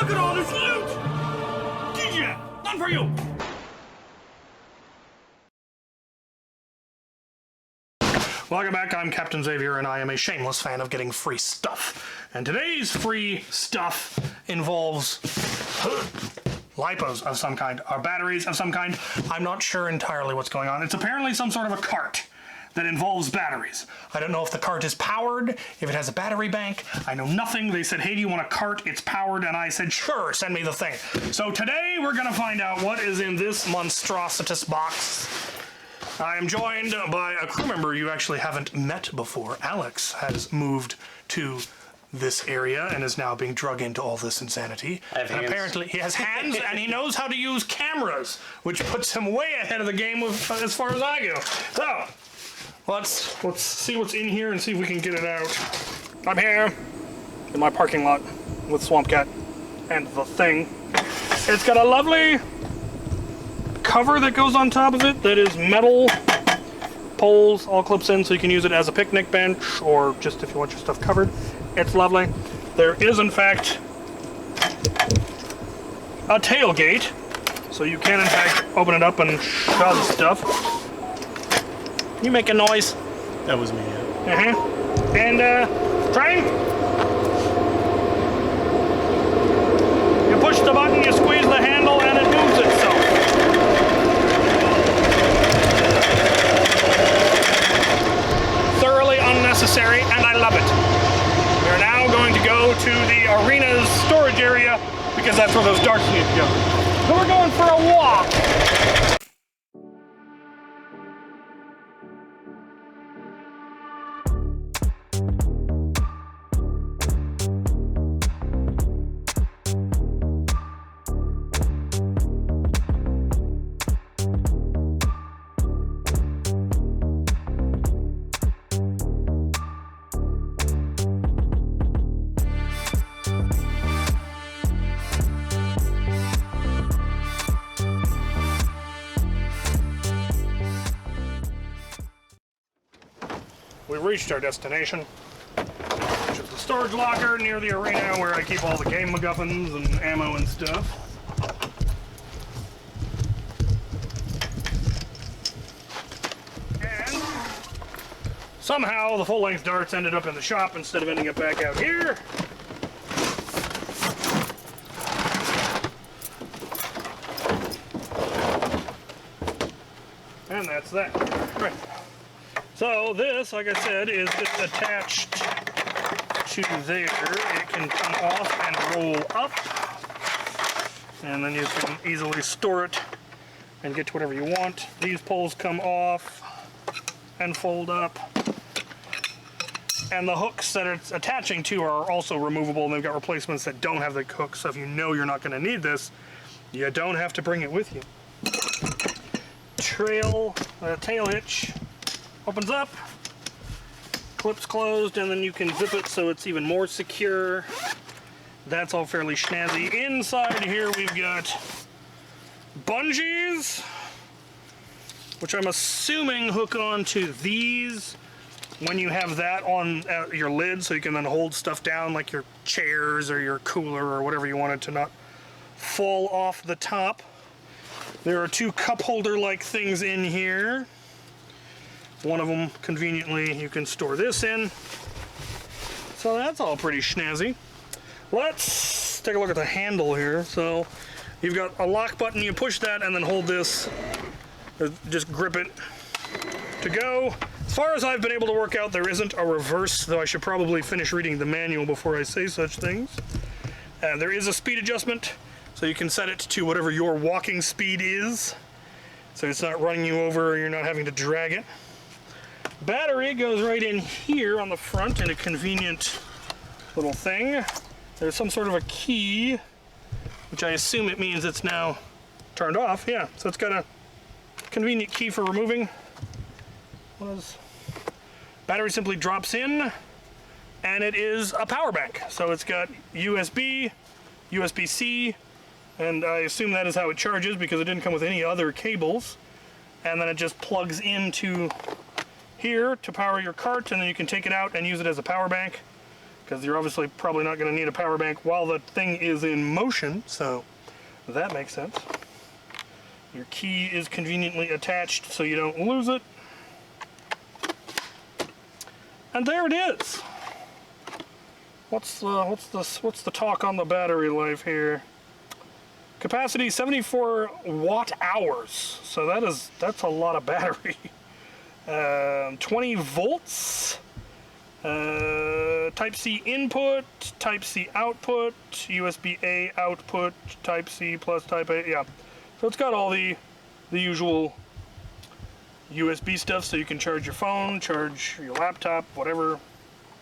Look at all this loot! DJ, none for you! Welcome back, I'm Captain Xavier, and I am a shameless fan of getting free stuff. And today's free stuff involves lipos of some kind, or batteries of some kind. I'm not sure entirely what's going on. It's apparently some sort of a cart that involves batteries. I don't know if the cart is powered, if it has a battery bank. I know nothing. They said, hey, do you want a cart? It's powered. And I said, sure, send me the thing. So today we're gonna find out what is in this monstrositous box. I am joined by a crew member you actually haven't met before. Alex has moved to this area and is now being drug into all this insanity. And apparently he has hands and he knows how to use cameras, which puts him way ahead of the game as far as I go. So, let's see what's in here and see if we can get it out. I'm here in my parking lot with Swamp Cat and the thing. It's got a lovely cover that goes on top of it that is metal poles, all clips in, so you can use it as a picnic bench or just if you want your stuff covered. It's lovely. There is, in fact, a tailgate, so you can, in fact, open it up and shove stuff. You make a noise. That was me, yeah. And, train. You push the button, you squeeze the handle, and it moves itself. Thoroughly unnecessary, and I love it. We're now going to go to the arena's storage area because that's where those darts need to go. So we're going for a walk. We reached our destination, which is the storage locker near the arena where I keep all the game MacGuffins and ammo and stuff. And somehow the full-length darts ended up in the shop instead of ending up back out here. And that's that. Right. So this, like I said, is just attached to there. It can come off and roll up, and then you can easily store it and get to whatever you want. These poles come off and fold up, and the hooks that it's attaching to are also removable, and they've got replacements that don't have the hooks, so if you know you're not going to need this, you don't have to bring it with you. Tail hitch opens up, clips closed, and then you can zip it so it's even more secure. That's all fairly snazzy. Inside here we've got bungees, which I'm assuming hook onto these when you have that on your lid, so you can then hold stuff down like your chairs or your cooler or whatever you want it to not fall off the top. There are two cup holder-like things in here. One of them, conveniently, you can store this in. So that's all pretty snazzy. Let's take a look at the handle here. So you've got a lock button, you push that and then hold this, or just grip it to go. As far as I've been able to work out, there isn't a reverse, though I should probably finish reading the manual before I say such things. There is a speed adjustment, so you can set it to whatever your walking speed is, so it's not running you over or you're not having to drag it. Battery goes right in here on the front in a convenient little thing. There's some sort of a key, which I assume it means it's now turned off. Yeah, so it's got a convenient key for removing. Battery simply drops in, and it is a power bank. So it's got USB, USB-C, and I assume that is how it charges because it didn't come with any other cables. And then it just plugs into here to power your cart, and then you can take it out and use it as a power bank. because you're obviously probably not going to need a power bank while the thing is in motion, so that makes sense. Your key is conveniently attached so you don't lose it. And there it is. What's the talk on the battery life here? Capacity 74 watt hours. So that's a lot of battery. 20 volts. Type-C input, Type-C output, USB-A output, Type-C plus Type-A, yeah. So it's got all the usual USB stuff, so you can charge your phone, charge your laptop, whatever.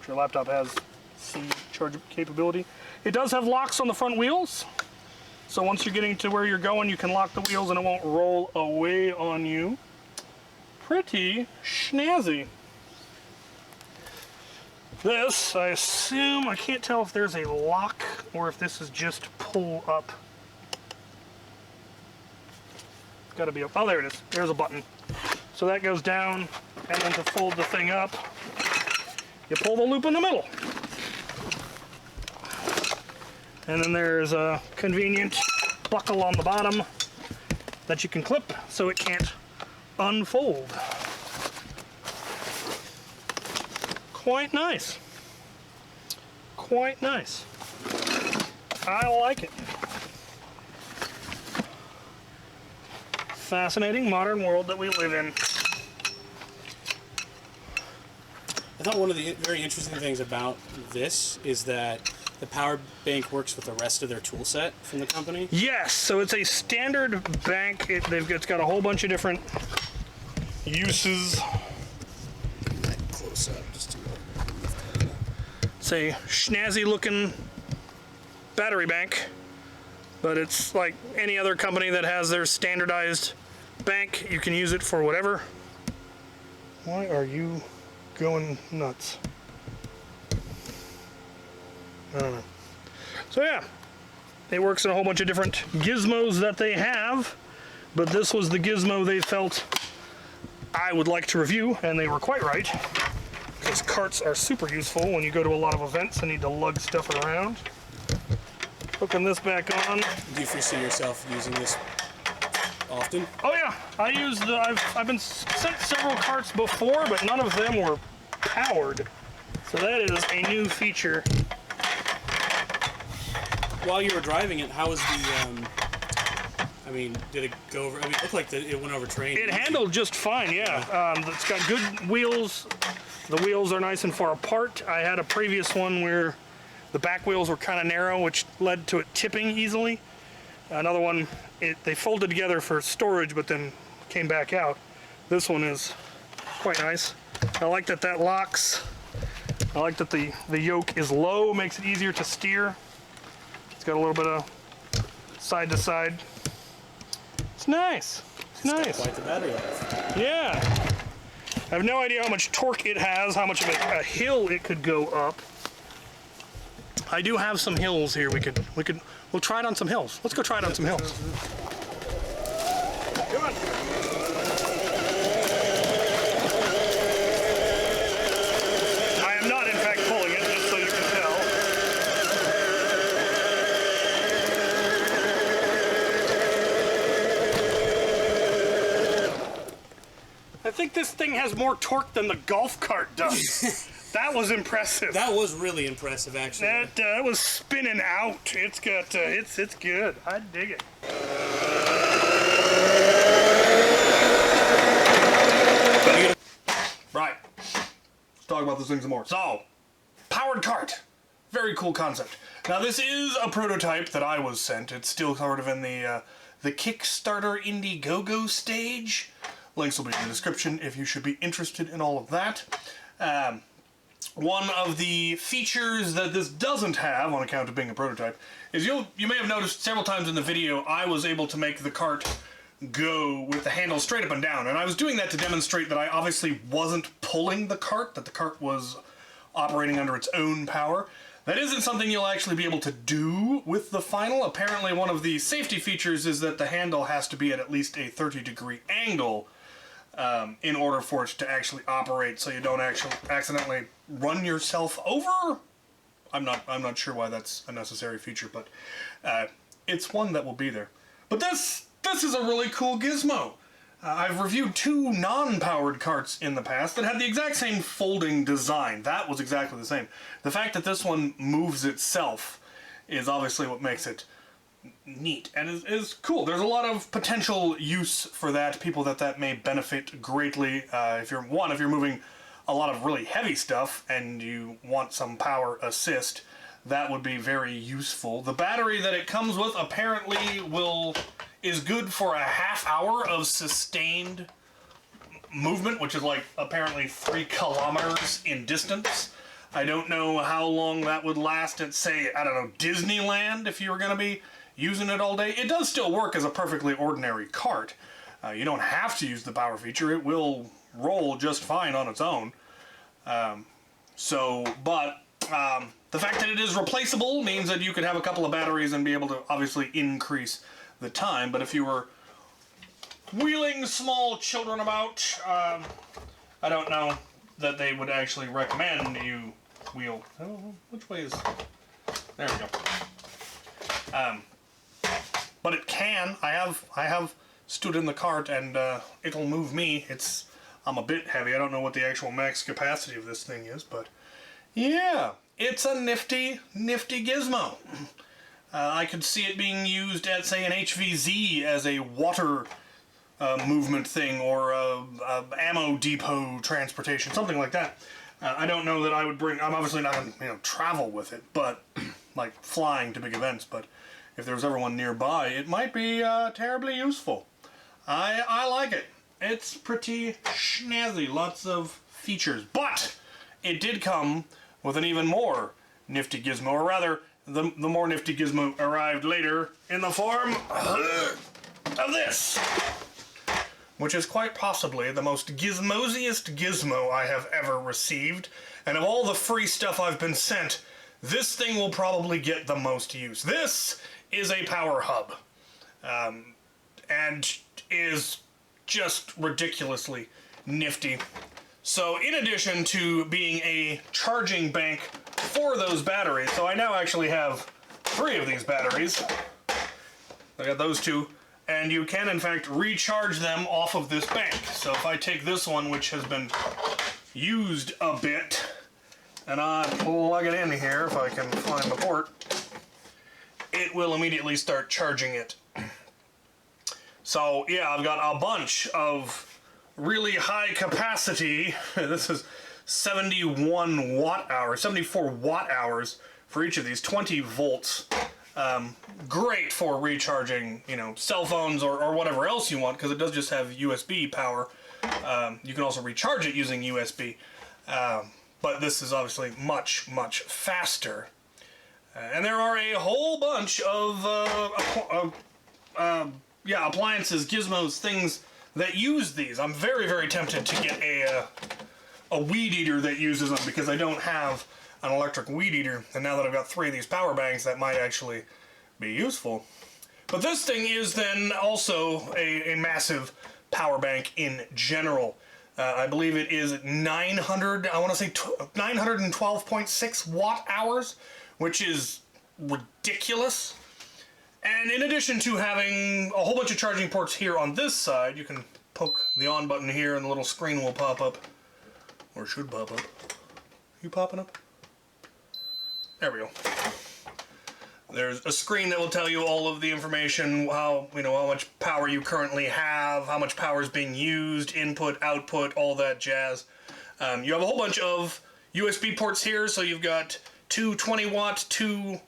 If your laptop has C charge capability. It does have locks on the front wheels. So once you're getting to where you're going, you can lock the wheels and it won't roll away on you. Pretty snazzy. This, I assume, I can't tell if there's a lock or if this is just pull up. It's gotta be up. Oh, there it is. There's a button. So that goes down, and then to fold the thing up, you pull the loop in the middle. And then there's a convenient buckle on the bottom that you can clip so it can't unfold. Quite nice. Quite nice. I like it. Fascinating modern world that we live in. I thought one of the very interesting things about this is that the power bank works with the rest of their tool set from the company. Yes, so it's a standard bank. It's got a whole bunch of different uses. Close up, just to It's a snazzy looking battery bank, but it's like any other company that has their standardized bank. You can use it for whatever. Why are you going nuts? I don't know. So yeah, it works in a whole bunch of different gizmos that they have, but this was the gizmo they felt I would like to review, and they were quite right, because carts are super useful when you go to a lot of events and need to lug stuff around. Hooking this back on. Do you foresee yourself using this often? Oh yeah, I've been sent several carts before, but none of them were powered. So that is a new feature. While you were driving it, how was the, I mean, did it go over, I mean, it looked like it went over terrain. It handled just fine, yeah. It's got good wheels. The wheels are nice and far apart. I had a previous one where the back wheels were kind of narrow, which led to it tipping easily. Another one, they folded together for storage, but then came back out. This one is quite nice. I like that that locks. I like that the yoke is low, makes it easier to steer. It's got a little bit of side to side. It's nice. It's nice. Quite the battery life. Yeah. I have no idea how much torque it has, how much of a hill it could go up. I do have some hills here. We'll try it on some hills. Let's go try it on some hills. Come on. I am not, in fact, pulling it, just so you can tell. I think this thing has more torque than the golf cart does. That was impressive. That was really impressive, actually. That was spinning out. It's got, it's good. I dig it. Right. Let's talk about this thing some more. So, powered cart. Very cool concept. Now this is a prototype that I was sent. It's still sort of in the Kickstarter Indiegogo stage. Links will be in the description if you should be interested in all of that. One of the features that this doesn't have, on account of being a prototype, is you may have noticed several times in the video I was able to make the cart go with the handle straight up and down, and I was doing that to demonstrate that I obviously wasn't pulling the cart, that the cart was operating under its own power. That isn't something you'll actually be able to do with the final. Apparently one of the safety features is that the handle has to be at least a 30-degree angle in order for it to actually operate, so you don't actually accidentally run yourself over. I'm not sure why that's a necessary feature, but it's one that will be there. But this is a really cool gizmo. I've reviewed 2 non-powered carts in the past that had the exact same folding design. That was exactly the same. The fact that this one moves itself is obviously what makes it neat and is cool. There's a lot of potential use for that. People that may benefit greatly. If you're moving a lot of really heavy stuff and you want some power assist, that would be very useful. The battery that it comes with apparently is good for a half hour of sustained movement, which is like apparently 3 kilometers in distance. I don't know how long that would last at, say, I don't know, Disneyland, if you were going to be using it all day. It does still work as a perfectly ordinary cart. You don't have to use the power feature. It will roll just fine on its own. The fact that it is replaceable means that you could have a couple of batteries and be able to obviously increase the time. But if you were wheeling small children about, I don't know that they would actually recommend you wheel. Oh, which way is... There we go. But it can. I have stood in the cart and it'll move me. I'm a bit heavy. I don't know what the actual max capacity of this thing is, but yeah, it's a nifty gizmo. I could see it being used at, say, an HVZ as a water movement thing, or a ammo depot transportation, something like that. I don't know that I would bring... I'm obviously not going to travel with it, but like flying to big events, but if there was ever one nearby, it might be terribly useful. I like it. It's pretty snazzy, lots of features, but it did come with an even more nifty gizmo, or rather, the more nifty gizmo arrived later in the form of this, which is quite possibly the most gizmosiest gizmo I have ever received, and of all the free stuff I've been sent, this thing will probably get the most use. This is a power hub, and is just ridiculously nifty. So in addition to being a charging bank for those batteries, so I now actually have 3 of these batteries. I got those 2, and you can in fact recharge them off of this bank. So if I take this one, which has been used a bit, and I plug it in here, if I can find the port, it will immediately start charging it. So yeah, I've got a bunch of really high capacity. This is 71 watt hours, 74 watt hours for each of these, 20 volts. Great for recharging, cell phones or whatever else you want, because it does just have USB power. You can also recharge it using USB, but this is obviously much, much faster. And there are a whole bunch of appliances, gizmos, things that use these. I'm very, very tempted to get a weed eater that uses them, because I don't have an electric weed eater, and now that I've got 3 of these power banks, that might actually be useful. But this thing is then also a massive power bank in general. I believe it is 912.6 watt hours, which is ridiculous. And in addition to having a whole bunch of charging ports here on this side, you can poke the on button here and the little screen will pop up. Or should pop up. You popping up? There we go. There's a screen that will tell you all of the information, how much power you currently have, how much power is being used, input, output, all that jazz. You have a whole bunch of USB ports here, so you've got 2 20 watt, 2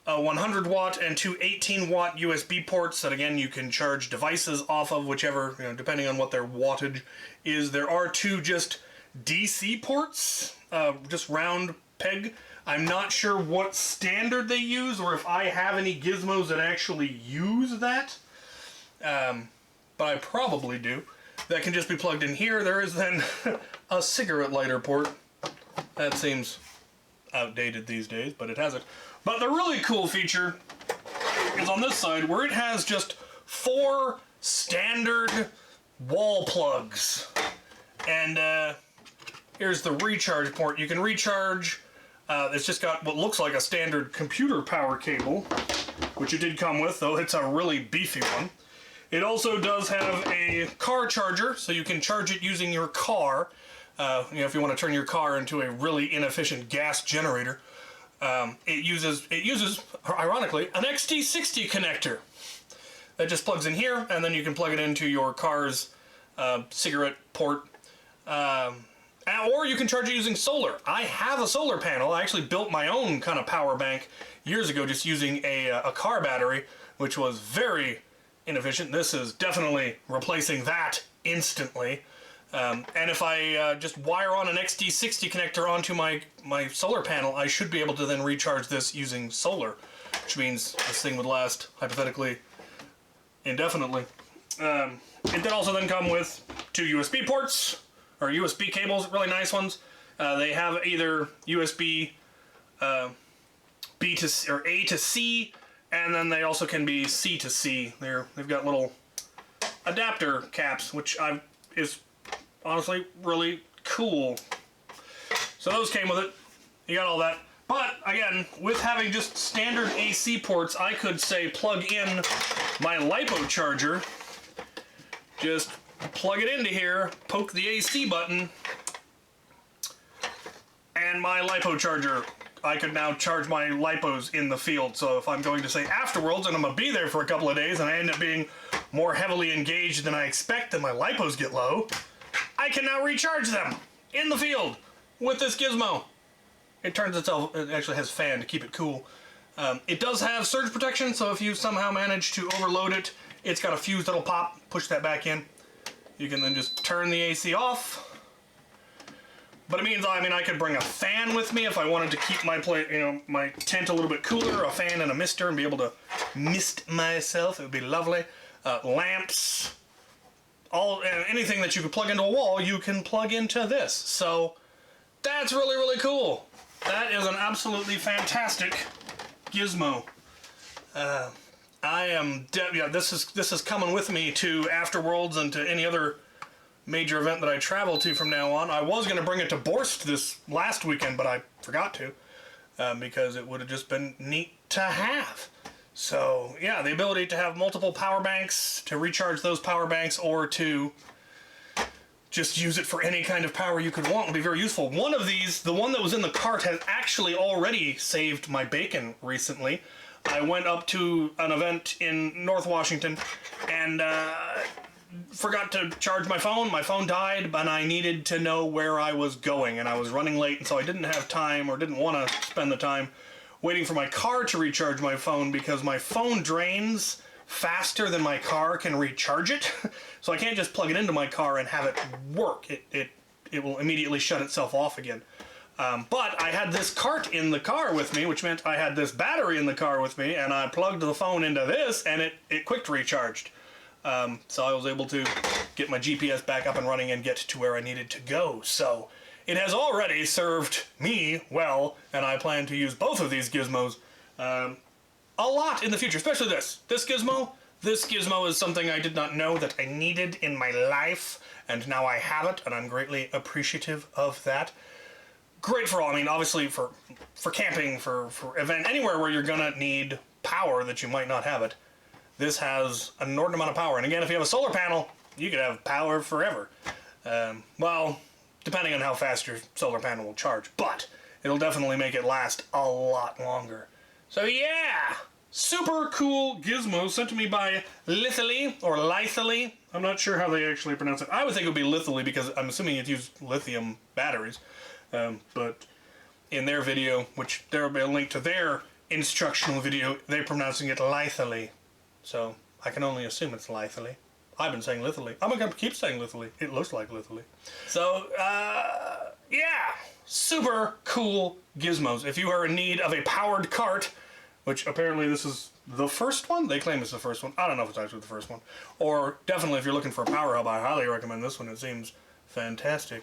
100 watt, and 2 18 watt USB ports that, again, you can charge devices off of, whichever, depending on what their wattage is. There are 2 just DC ports, just round peg. I'm not sure what standard they use, or if I have any gizmos that actually use that, but I probably do. That can just be plugged in here. There is then a cigarette lighter port. That seems outdated these days, but it has it. But the really cool feature is on this side, where it has just 4 standard wall plugs. And here's the recharge port. You can recharge It's just got what looks like a standard computer power cable, which it did come with, though it's a really beefy one. It also does have a car charger, so you can charge it using your car. If you want to turn your car into a really inefficient gas generator. It uses, ironically, an XT60 connector. That just plugs in here, and then you can plug it into your car's cigarette port. Or you can charge it using solar. I have a solar panel. I actually built my own kind of power bank years ago just using a car battery, which was very inefficient. This is definitely replacing that instantly. And if I just wire on an XT60 connector onto my solar panel, I should be able to then recharge this using solar, which means this thing would last, hypothetically, indefinitely. It did also then come with 2 USB ports, or USB cables, really nice ones. They have either USB B to C, or A to C, and then they also can be C to C. They've got little adapter caps, which is honestly really cool. So those came with it. You got all that. But again, with having just standard AC ports, I could say plug in my LiPo charger. Just plug it into here, poke the AC button, and my LiPo charger. I could now charge my LiPos in the field. So if I'm going to say Afterworlds and I'm going to be there for a couple of days and I end up being more heavily engaged than I expect and my LiPos get low, I can now recharge them in the field with this gizmo. It actually has fan to keep it cool. It does have surge protection, so if you somehow manage to overload it, it's got a fuse that'll pop, push that back in. You can then just turn the AC off. But it means, I could bring a fan with me if I wanted to keep my my tent a little bit cooler, a fan and a mister, and be able to mist myself. It would be lovely. Lamps, anything that you could plug into a wall, you can plug into this. So that's really, really cool. That is an absolutely fantastic gizmo. This is coming with me to Afterworlds and to any other major event that I travel to from now on. I was going to bring it to Borst this last weekend, but I forgot to because it would have just been neat to have. So yeah, the ability to have multiple power banks, to recharge those power banks, or to just use it for any kind of power you could want would be very useful. One of these, the one that was in the cart, has actually already saved my bacon recently. I went up to an event in North Washington and forgot to charge my phone. My phone died, and I needed to know where I was going, and I was running late, and so I didn't have time, or didn't want to spend the time waiting for my car to recharge my phone, because my phone drains faster than my car can recharge it. So I can't just plug it into my car and have it work. It will immediately shut itself off again. But I had this cart in the car with me, which meant I had this battery in the car with me, and I plugged the phone into this, and it quick recharged. So I was able to get my GPS back up and running and get to where I needed to go. So it has already served me well, and I plan to use both of these gizmos a lot in the future, especially this gizmo. This gizmo is something I did not know that I needed in my life, and now I have it, and I'm greatly appreciative of that. Great for all. Obviously for camping, for event, anywhere where you're gonna need power that you might not have it. This has an inordinate amount of power. And again, if you have a solar panel, you could have power forever. Well, depending on how fast your solar panel will charge. But it'll definitely make it last a lot longer. So yeah, super cool gizmo sent to me by Litheli, or Litheli. I'm not sure how they actually pronounce it. I would think it would be Litheli because I'm assuming it used lithium batteries. But in their video, which there will be a link to their instructional video, they're pronouncing it Litheli. So I can only assume it's Litheli. I've been saying Litheli. I'm going to keep saying Litheli. It looks like Litheli. So, yeah, super cool gizmos. If you are in need of a powered cart, which apparently this is the first one. They claim it's the first one. I don't know if it's actually the first one. Or definitely if you're looking for a power hub, I highly recommend this one. It seems fantastic.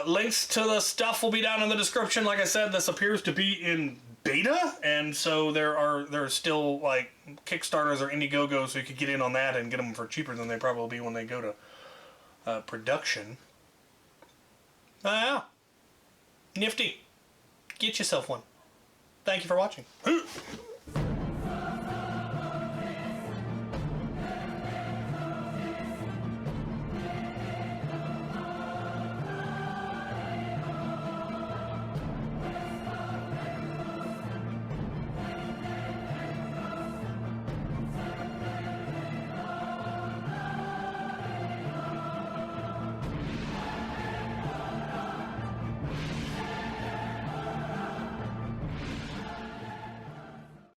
Links to the stuff will be down in the description. Like I said, this appears to be in beta, and so there are still like Kickstarters or Indiegogo, so you could get in on that and get them for cheaper than they probably be when they go to production. Yeah, nifty, get yourself one. Thank you for watching.